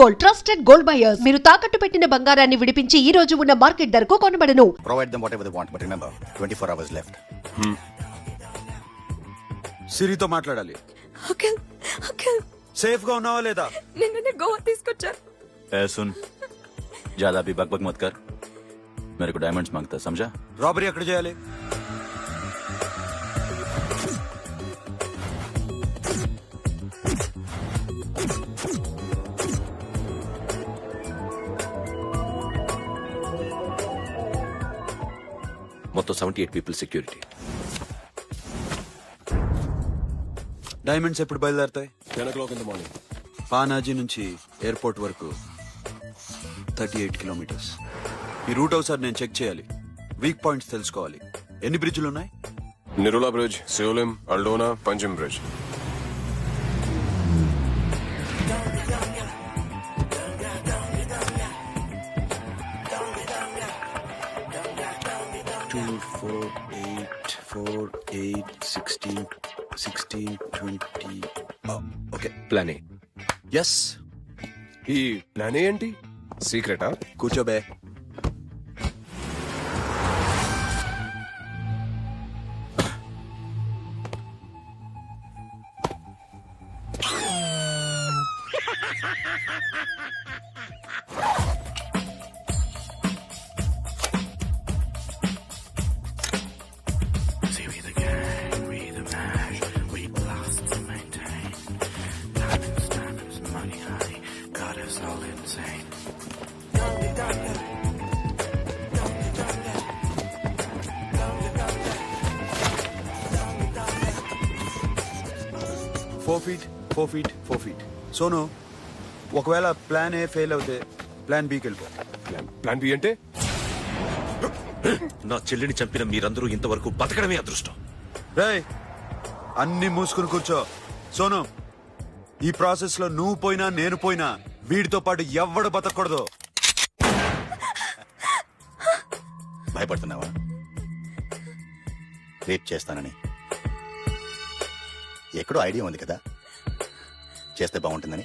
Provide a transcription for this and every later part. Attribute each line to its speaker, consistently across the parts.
Speaker 1: Gold, trusted gold buyers. మీరు తాకట్టు పెట్టిన బంగారాన్ని విడిపించి ఈ రోజు ఉన్న మార్కెట్ ధరకు కొనబడను.
Speaker 2: Provide them whatever they want, but remember, 24 hours left.
Speaker 3: సిరితో మాట్లాడాలి.
Speaker 4: అంకుల్ అంకుల్
Speaker 3: సేఫ్ గా ఉన్నావా లేదా?
Speaker 4: నిన్ననే గోవా తీసుకొచ్చారు.
Speaker 5: ए सुन, ज्यादा भी बकबक मत कर. मेरे को डायमंड्स मांगता, समझा?
Speaker 3: రాబరీ ఎక్కడ చేయాలి?
Speaker 6: మొత్తం 78 పీపుల్ సెక్యూరిటీ.
Speaker 3: డైమండ్స్ ఎప్పుడు బయలుదేరుతాయి?
Speaker 6: 10 o'clock in the morning.
Speaker 3: Panaji నుంచి ఎయిర్పోర్ట్ వరకు 38 కిలోమీటర్స్. ఈ రూట్ ఒకసారి నేను చెక్ చేయాలి. వీక్ పాయింట్స్ తెలుసుకోవాలి. ఎన్ని బ్రిడ్జ్లు ఉన్నాయి?
Speaker 6: నిరులా bridge, Siolim, Aldona, Panjim bridge.
Speaker 3: Okay,
Speaker 6: plan A.
Speaker 3: Yes.
Speaker 6: ఈ ప్లాన్ ఏ ఏంటి? సీక్రెటా?
Speaker 3: కూర్చోబే. Four feet. సోను, ఒకవేళ ప్లాన్ ఏ ఫెయిల్ అవుతే ప్లాన్ బికి వెళ్ళిపో.
Speaker 6: ప్లాన్ బి అంటే?
Speaker 7: నా చెల్లిని చంపిన మీరందరూ ఇంతవరకు బతకడమే అదృష్టం.
Speaker 3: రేయ్, అన్ని మూసుకుని కూర్చో. సోను, ఈ ప్రాసెస్ లో నువ్వు పోయినా నేను పోయినా వీడితో పాటు ఎవ్వడు బతకూడదు.
Speaker 2: భయపడుతున్నావా? రేప్ చేస్తానని ఎక్కడో ఐడియా ఉంది కదా, చేస్తే బాగుంటుందని.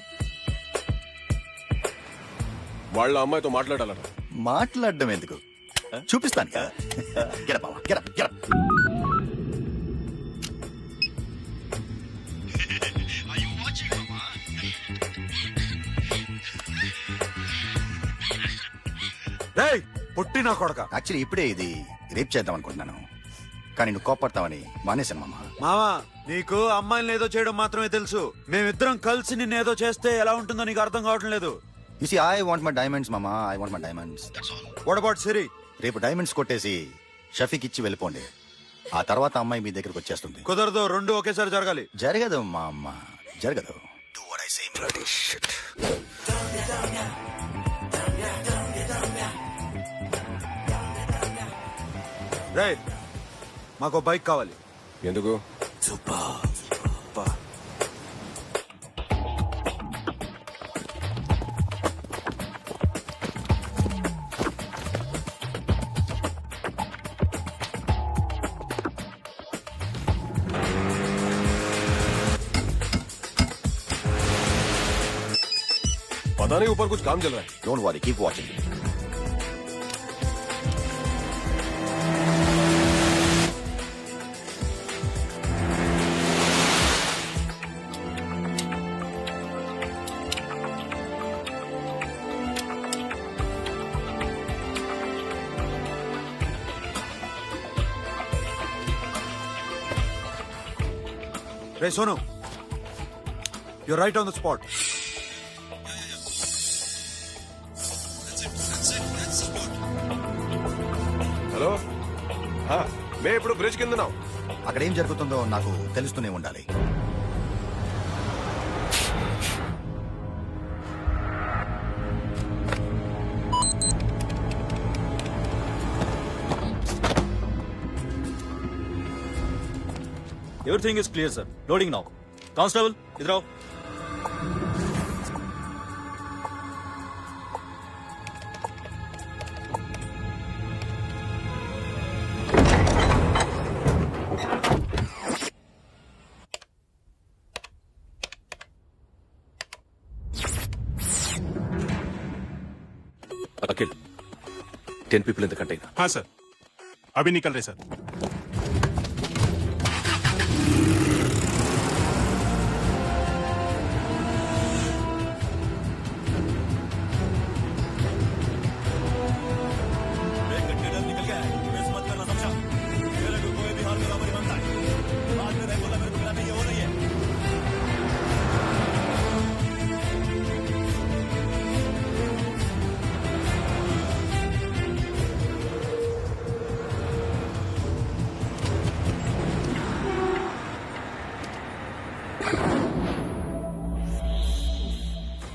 Speaker 6: వాళ్ళ అమ్మాయితో మాట్లాడాలట.
Speaker 2: మాట్లాడడం ఎందుకు, చూపిస్తాను కదా. Get up, మామ, get up, get up.
Speaker 3: రేయ్, పొట్టి నా కొడక.
Speaker 2: యాక్చువల్లీ ఇప్పుడే ఇది రేప్ చేద్దాం అనుకుంటున్నాను, కానీ నువ్వు కోపడతావని మానేశాను మామ.
Speaker 3: మావా, నీకు అమ్మాయిని ఏదో చేయడం మాత్రమే తెలుసు. మేమిద్దరం కలిసి నిన్నేదో చేస్తే ఎలా ఉంటుందో నీకు అర్థం కావటం లేదు.
Speaker 2: You see, I want my diamonds, mama. I want my diamonds. That's all.
Speaker 3: What about సిరి?
Speaker 2: రేపు డైమండ్స్ కొట్టేసి షఫీక్ ఇచ్చి వెళ్ళిపోండి. ఆ తర్వాత అమ్మాయి మీ దగ్గరకు వచ్చేస్తుంది.
Speaker 3: కుదరదు, రెండు ఒకేసారి జరగాలి.
Speaker 2: జరగదు మా అమ్మ, జరగదు. Do what I say, bloody shit.
Speaker 3: రేయ్, మాకు బైక్ కావాలి.
Speaker 6: ఎందుకు? पता नहीं ऊपर कुछ काम चल रहा है.
Speaker 2: Don't worry, keep watching.
Speaker 3: రే Sonu, you're right on the spot.
Speaker 6: Hello, మే ఇప్పుడు బ్రిడ్జ్ కింద ఉన్నావు.
Speaker 2: అక్కడ ఏం జరుగుతుందో నాకు తెలుస్తూనే ఉండాలి.
Speaker 5: Everything is clear, sir. Loading now. Constable, idhar aao.
Speaker 7: Akhil 10 people in the container.
Speaker 6: हाँ सर, अभी निकल रहे सर।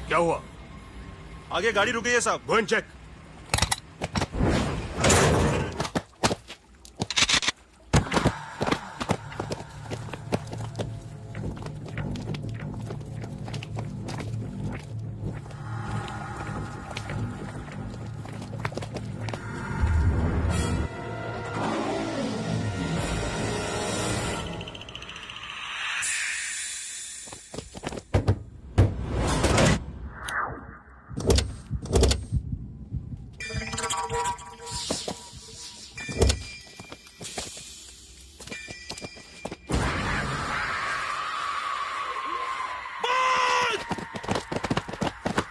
Speaker 6: क्या हुआ?
Speaker 8: आगे गाड़ी रुक गई है साहब।
Speaker 6: Go and check.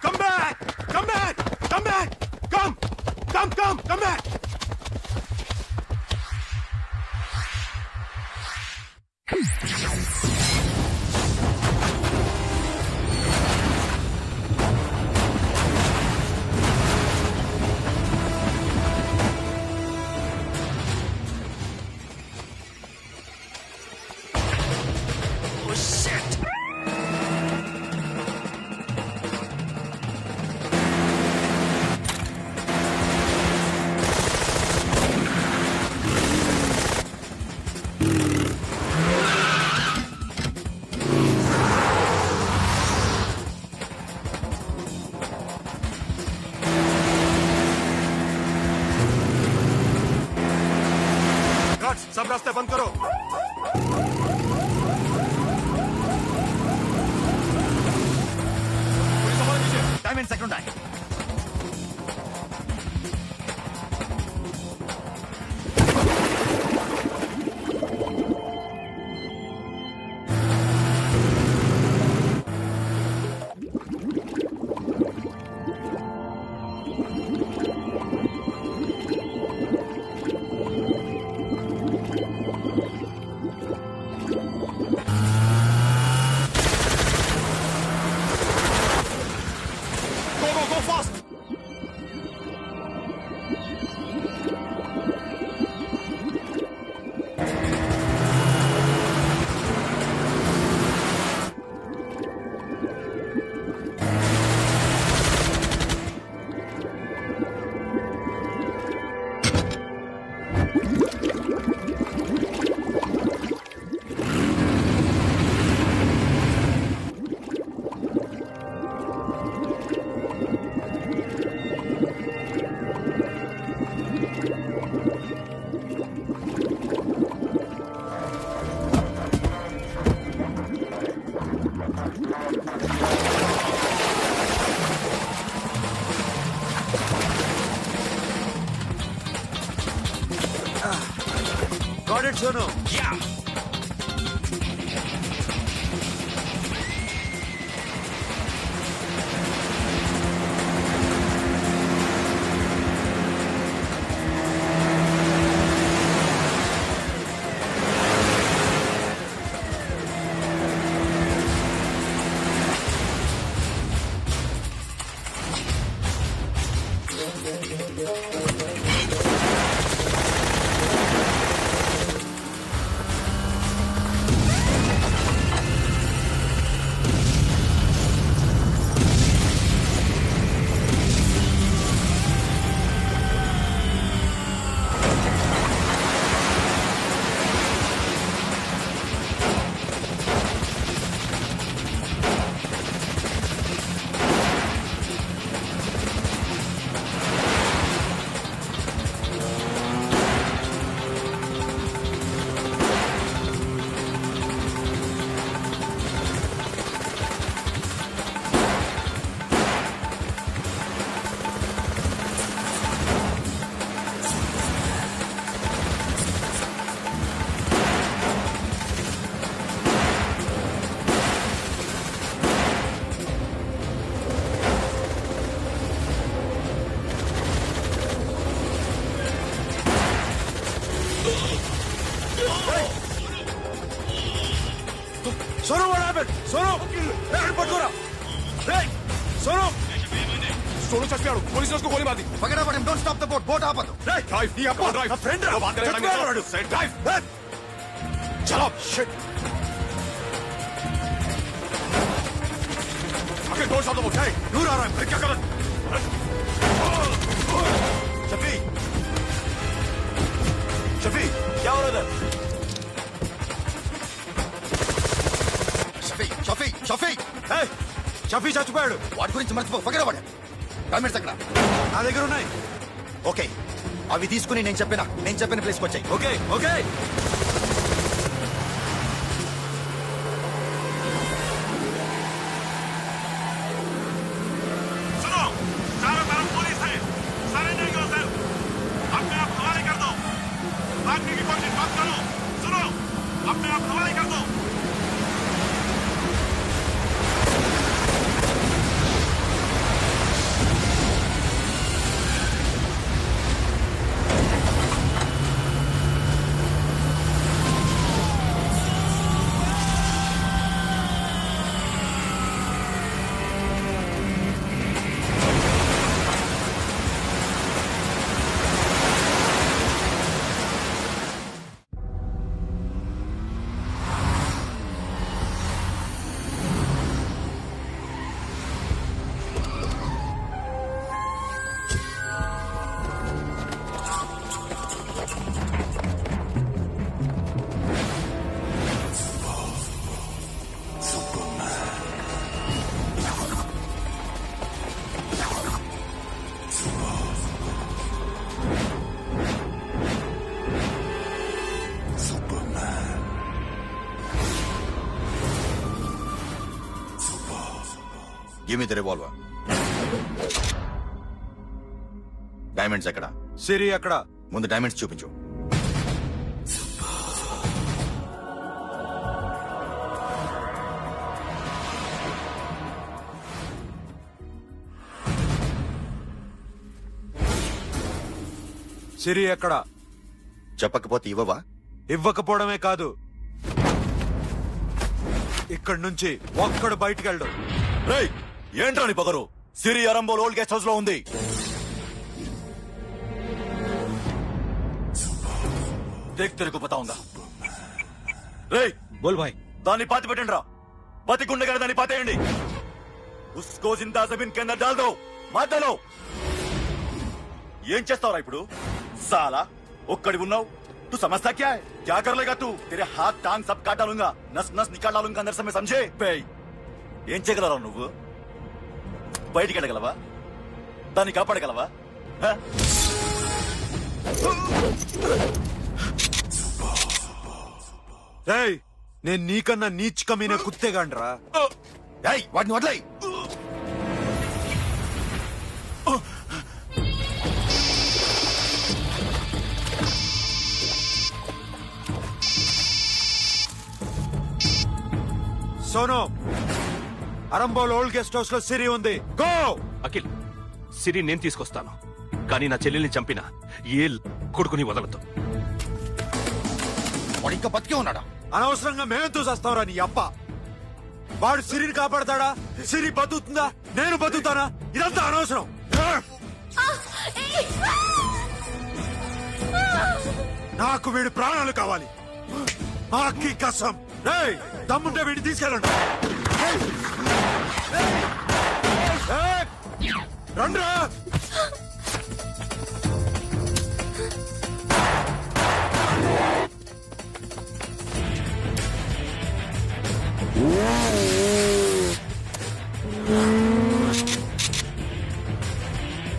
Speaker 6: Come back! सब रास्ते बंद करो।
Speaker 2: Time and second time.
Speaker 3: Got it, Sono.
Speaker 7: Yeah.
Speaker 6: Sonu పట్టుకోరా సోను సోను చచ్చిపోయాడు పోలీసులకు గోళీ మాది
Speaker 2: Forget about him. Don't stop the boat. Boat ఆపదు.
Speaker 6: డ్రైవ్ నీ అప్ప డ్రైవ్ ఫ్రెండ్ రా చచ్చిపోయాడు డ్రైవ్ చలో shit okay door shut the boat hey నువ్వు రా मैं क्या कर
Speaker 2: शफी शफी क्या हो रहा है शफी शफी शफी
Speaker 3: హే షఫీ చచ్చిపోయాడు.
Speaker 2: వాడి గురించి మర్చిపో. Forget about him. డాక్యుమెంట్స్ అక్కడ
Speaker 3: నా దగ్గర ఉన్నాయి.
Speaker 2: ఓకే అవి తీసుకుని నేను చెప్పిన ప్లేస్కి వచ్చాయి.
Speaker 3: ఓకే ఓకే
Speaker 8: सुनो चारों तरफ पुलिस है सरेंडर योरसेल्फ अपने आप हवाले कर दो भागने की कोशिश मत करो सुनो अपने आप हवाले कर दो
Speaker 2: give me the revolver. Diamonds ఎక్కడ?
Speaker 3: సిరి అక్కడ.
Speaker 2: ముందు డైమండ్స్ చూపించు.
Speaker 3: సిరి ఎక్కడ?
Speaker 2: చెప్పకపోతే ఇవ్వవా?
Speaker 3: ఇవ్వకపోవడమే కాదు, ఇక్కడి నుంచి ఒక్కడు బయటికి వెళ్ళడు.
Speaker 5: రేయ్ ఏంట్రా నీ పొగరు? సిరి అరంబోల్ ఓల్డ్ గెస్ట్ హౌస్ లో ఉంది. దేక్ తెరకు పతావుంగా. రేయ్
Speaker 6: బోల్ భాయ్
Speaker 5: దాన్ని పాతి పెట్టండి రా. బతికుండగానే దాన్ని పాతేయండి. ఉస్కో జిందా జమీన్ కింద డాల్ దో. మాటలో ఏం చేస్తావురా ఇప్పుడు? సాలా ఒక్కడి ఉన్నావు. तू समझता क्या है? क्या कर लेगा तू? तेरे हाथ टांग सब काट डालूंगा, नस नस निकाल डालूंगा अंदर से, मैं समझे? ఏం చేయగలరా నువ్వు? బయటికి వెళ్ళగలవా? దాన్ని కాపాడగలవా?
Speaker 3: ఏయ్, నేను నీకన్నా నీచ్ కమీన కుత్తేగాండ్రా.
Speaker 2: ఏయ్ వాడిని వదిలేయ్.
Speaker 3: Sonu, Arambol old guest house లో సిరి ఉంది. గో.
Speaker 7: అఖిల్, సిరి నేను తీసుకొస్తాను, కానీ నా చెల్లెల్ని చంపిన ఏ కొడుకుని వదలదు.
Speaker 2: వాడు ఇంకా బతికే ఉన్నాడా?
Speaker 3: అనవసరంగా మేమెంతో చేస్తావురా నీ అప్ప. వాడు సిరిని కాపాడతాడా? సిరి బతుకుతుందా? నేను బతుకుతానా? ఇదంతా అనవసరం. నాకు వీడి ప్రాణాలు కావాలి. మాకి కసం. రేయ్, దమ్ముంటే వీడిని తీసుకెళ్ళండి. రండ్రా.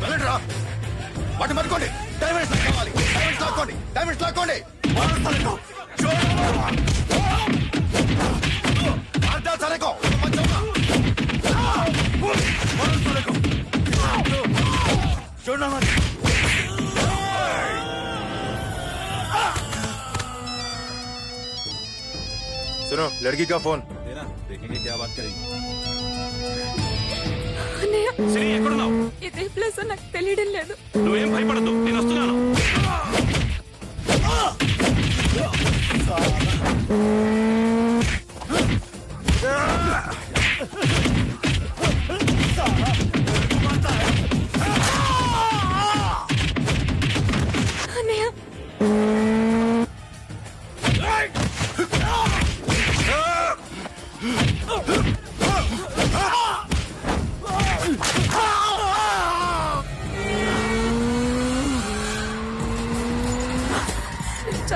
Speaker 2: వెళ్ళండిరా. వాటిని పట్టుకోండి. డైమండ్స్ కావాలి. డైమండ్స్ లాక్కోండి. డైమండ్స్ లాక్కోండి. అడ్డా చలేకో.
Speaker 6: सुनो लड़की का फोन
Speaker 8: देखेंगे क्या बात करेंगे.
Speaker 4: అన్నయ్య,
Speaker 7: సిరి ఎక్కడున్నావు?
Speaker 4: ఇదే ప్లేస్ నాకు తెలియడం లేదు.
Speaker 7: నువ్వేం భయపడద్దు, నేను వస్తున్నాను.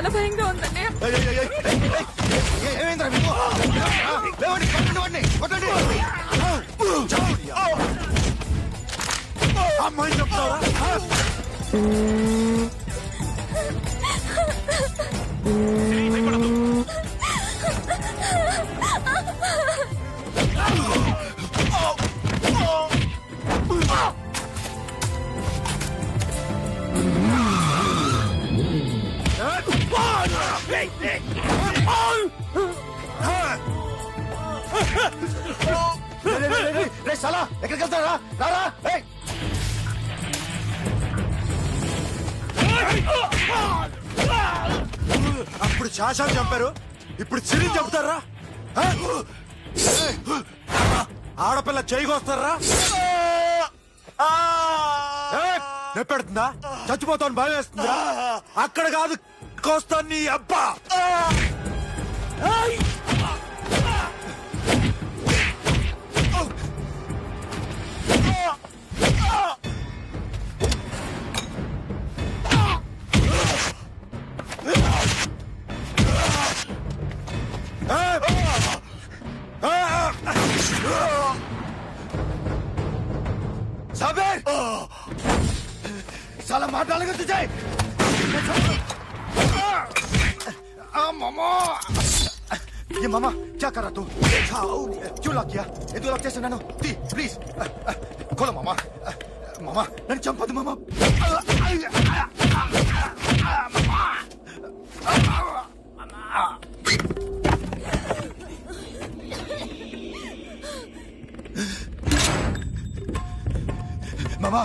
Speaker 4: చాలా భయంగా ఉందన్నయ్య.
Speaker 5: ఏమైందిరా మీకు? లేవండి, కొట్టండి వాడిని, కొట్టండి.
Speaker 6: అమ్మాయి చెప్తారా?
Speaker 5: రే సాలా, ఎక్కడికి వెళ్తారా? రారా.
Speaker 6: అప్పుడు శాశాలు చంపారు, ఇప్పుడు సిరిని చంపుతారా? ఆడపిల్ల చేయకొస్తారా? నెప్పెడుతుందా? చచ్చిపోతాను భయం వేస్తుందా? అక్కడ కాదు, కోస్తాను నీ అబ్బా.
Speaker 5: साबिर, साला मार डालेगा तुझे। मामा, ये मामा क्या कर रहा तू? क्यों लॉक किया? ये तू लॉक कैसे नानो? प्लीज खोलो मामा. मामा नन्नु चंपదు मामा. మామా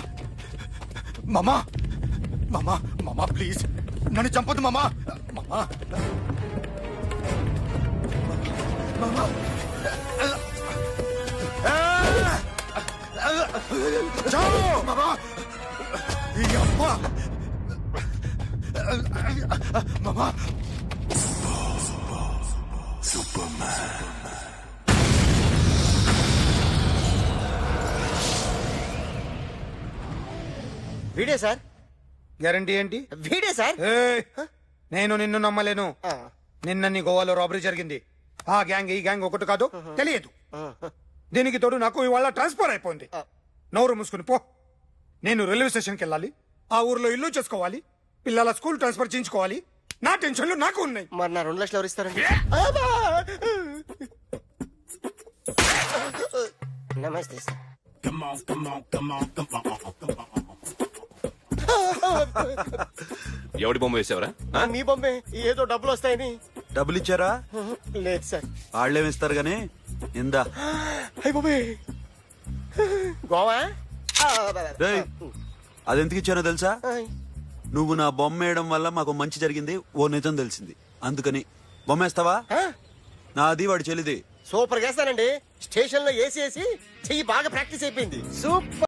Speaker 5: మామా మామా మామా ప్లీజ్ నన్ను చంపొద్దు మామా. మామా మామా
Speaker 6: చావు
Speaker 5: మామా ఈ అమ్మ మామా.
Speaker 9: వీడే సార్.
Speaker 10: గ్యారంటీ ఏంటి?
Speaker 9: వీడే సార్.
Speaker 10: నేను నిన్ను నమ్మలేను. నిన్న నీ గోవాలో రాబరీ జరిగింది. ఆ గ్యాంగ్ ఈ గ్యాంగ్ ఒకటి కాదు, తెలియదు. దీనికి తోడు నాకు ఇవాళ ట్రాన్స్ఫర్ అయిపోయింది. నోరు మూసుకుని పో. నేను రైల్వే స్టేషన్కి వెళ్ళాలి, ఆ ఊర్లో ఇల్లు చేసుకోవాలి, పిల్లల స్కూల్ ట్రాన్స్ఫర్ చేయించుకోవాలి. నా టెన్షన్లు నాకు ఉన్నాయి.
Speaker 9: మరి నా 2 లక్షలు ఎవరు ఇస్తారండి? నమస్తే సార్.
Speaker 7: ఎవడి బొమ్మ వేసావరా?
Speaker 9: మీ బొమ్మే. ఏదో డబ్బులు వస్తాయని.
Speaker 3: డబ్బులు ఇచ్చారా?
Speaker 9: లేదు సార్.
Speaker 3: వాళ్ళేమిస్తారు గానీ ఇందా.
Speaker 9: అయ్య బాబే, గోవా.
Speaker 3: రేయ్, అదెందుకు ఇచ్చానో తెలుసా? నువ్వు నా బొమ్మ వేయడం వల్ల మాకు మంచి జరిగింది, ఓ నిజం తెలిసింది. అందుకని బొమ్మేస్తావా? నాది వాడి చెల్లిది.
Speaker 9: సూపర్ చేస్తానండి. స్టేషన్ లో ఏసీ చెయ్యి బాగా ప్రాక్టీస్ అయిపోయింది. సూపర్.